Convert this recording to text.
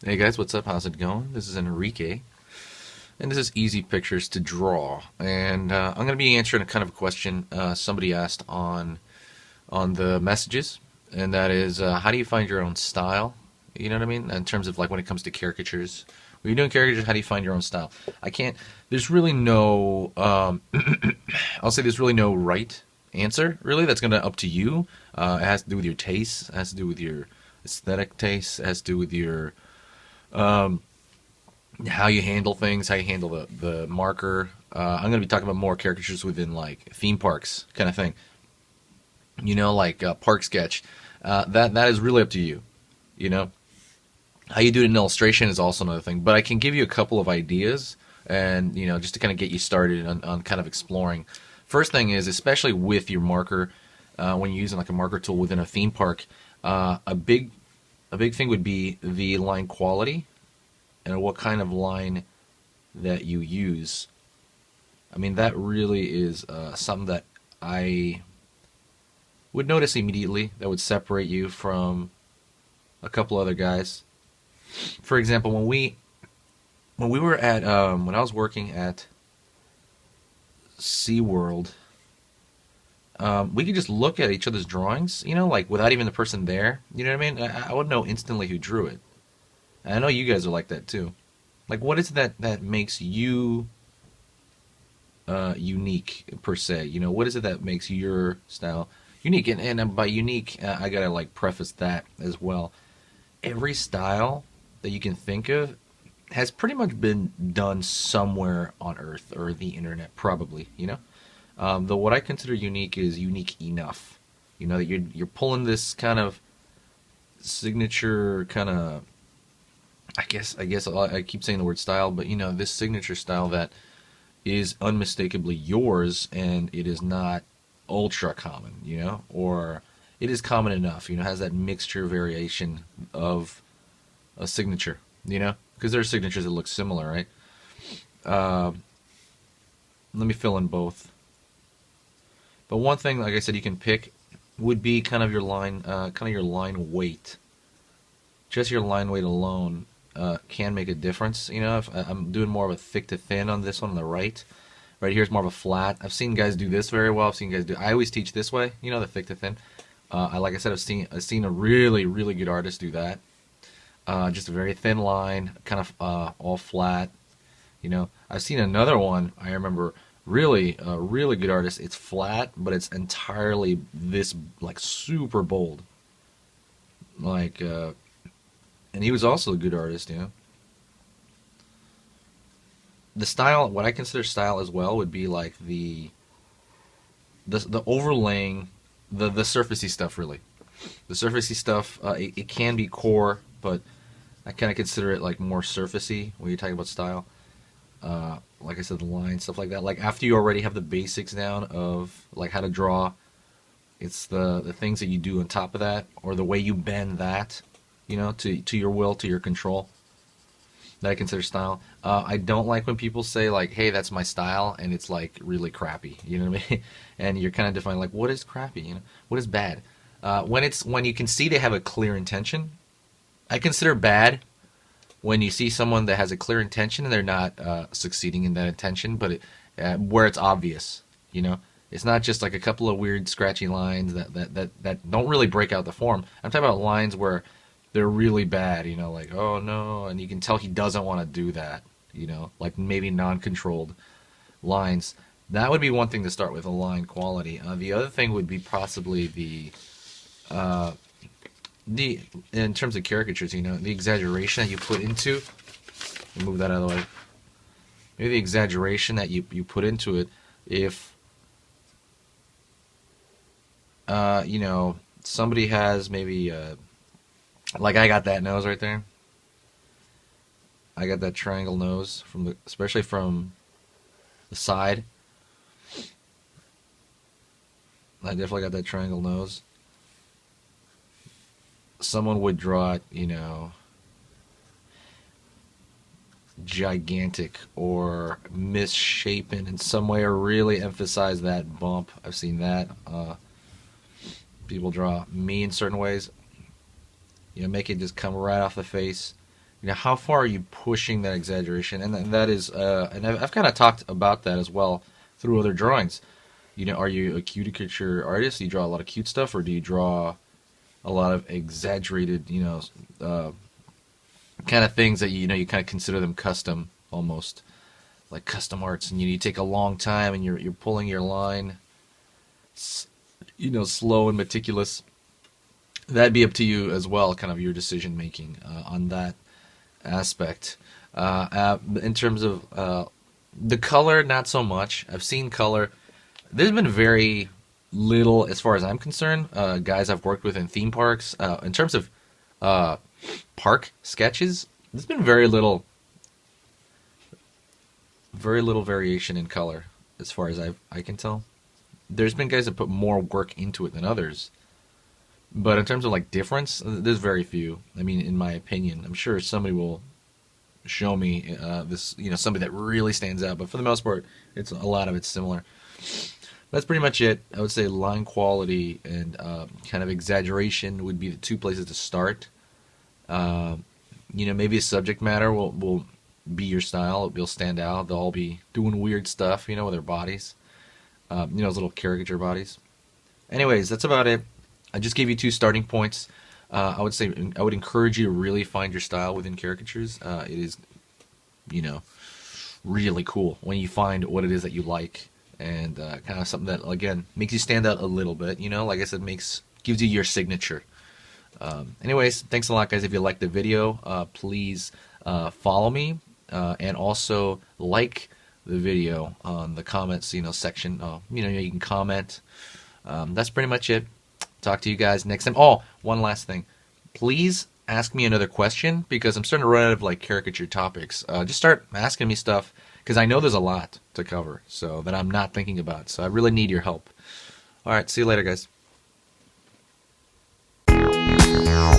Hey guys, what's up? How's it going? This is Enrique, and this is Easy Pictures to Draw. And I'm going to be answering a kind of a question somebody asked on the messages, and that is, how do you find your own style? You know what I mean? In terms of like when it comes to caricatures, when you're doing caricatures, how do you find your own style? I can't. There's really no. I'll say there's really no right answer. Really, that's going to up to you. It has to do with your taste. It has to do with your aesthetic taste. It has to do with your um, how you handle things, how you handle the marker. I'm going to be talking about more caricatures within like theme parks kind of thing. You know, like park sketch. That is really up to you. You know, how you do it in illustration is also another thing. But I can give you a couple of ideas, and you know, just to kind of get you started on kind of exploring. First thing is, especially with your marker, when you're using like a marker tool within a theme park, a big thing would be the line quality and what kind of line that you use. I mean, that really is something that I would notice immediately that would separate you from a couple other guys. For example, when we were at when I was working at SeaWorld, we could just look at each other's drawings, you know, like without even the person there. You know what I mean? I would know instantly who drew it. And I know you guys are like that too. Like, what is it that makes you unique per se? You know, what is it that makes your style unique? And by unique, I gotta like preface that as well. Every style that you can think of has pretty much been done somewhere on Earth or the internet, probably. You know, though what I consider unique is unique enough. You know that you're pulling this kind of signature kind of. I guess I keep saying the word style, but you know this signature style that is unmistakably yours, and it is not ultra common. You know, or it is common enough. You know, has that mixture variation of a signature. You know, because there are signatures that look similar, right? Uh, Let me fill in both. But one thing, like I said, you can pick would be kind of your line, kind of your line weight. Just your line weight alone can make a difference. You know, if I'm doing more of a thick to thin on this one on the right. Right here's more of a flat. I've seen guys do this very well. I've seen guys do. I always teach this way. You know, the thick to thin. Like I said, I've seen a really good artist do that. Just a very thin line, kind of all flat. You know, I've seen another one. I remember really a really good artist. It's flat, but it's entirely this like super bold. Like, and he was also a good artist. You know, the style. What I consider style as well would be like the overlaying, the surfacey stuff. Really, the surfacey stuff. It can be core, but I kind of consider it like more surfacey when you're talking about style. Like I said, the line, stuff like that. Like after you already have the basics down of like how to draw, it's the things that you do on top of that, or the way you bend that, you know, to your will, to your control. That I consider style. I don't like when people say like, "Hey, that's my style," and it's like really crappy. You know what I mean? And you're kind of defining like, what is crappy? You know, what is bad? When you can see they have a clear intention. I consider bad when you see someone that has a clear intention and they're not succeeding in that intention, but where it's obvious, you know, it's not just like a couple of weird scratchy lines that don't really break out the form. I'm talking about lines where they're really bad, you know, like oh no, and you can tell he doesn't want to do that, you know, like maybe non-controlled lines. That would be one thing to start with, a line quality. The other thing would be possibly uh, the in terms of caricatures, you know, the exaggeration that you put into. Move that out of the way. Maybe the exaggeration that you put into it. If you know, somebody has maybe like I got that nose right there. I got that triangle nose especially from the side. I definitely got that triangle nose. Someone would draw it, you know, gigantic or misshapen in some way, or really emphasize that bump. I've seen that. People draw me in certain ways. You know, make it just come right off the face. how far are you pushing that exaggeration? And that is, and I've kind of talked about that as well through other drawings. Are you a caricature artist? Do you draw a lot of cute stuff, or do you draw a lot of exaggerated, kind of things that you kind of consider them custom, almost like custom arts, and you take a long time, and you're pulling your line, slow and meticulous. That'd be up to you as well, kind of your decision making on that aspect. In terms of the color, not so much. I've seen color. There's been very little, as far as I'm concerned, guys I've worked with in theme parks. In terms of park sketches, there's been very little variation in color, as far as I can tell. There's been guys that put more work into it than others. But in terms of like difference, there's very few. I mean, in my opinion, I'm sure somebody will show me this, somebody that really stands out. But for the most part, a lot of it's similar. That's pretty much it. I would say line quality and kind of exaggeration would be the two places to start. Maybe a subject matter will be your style. It'll stand out. They'll all be doing weird stuff, with their bodies. Those little caricature bodies. Anyways, that's about it. I just gave you 2 starting points. I would encourage you to really find your style within caricatures. It is, really cool when you find what it is that you like, and kind of something that, again, makes you stand out a little bit. Like I said, gives you your signature. Anyways, thanks a lot, guys. If you liked the video, please follow me, and also like the video on the comments, section. You can comment. That's pretty much it. Talk to you guys next time. Oh, one last thing. Please ask me another question, because I'm starting to run out of like caricature topics. Just start asking me stuff, because I know there's a lot to cover, so that I'm not thinking about. So I really need your help. All right, see you later, guys. Meow.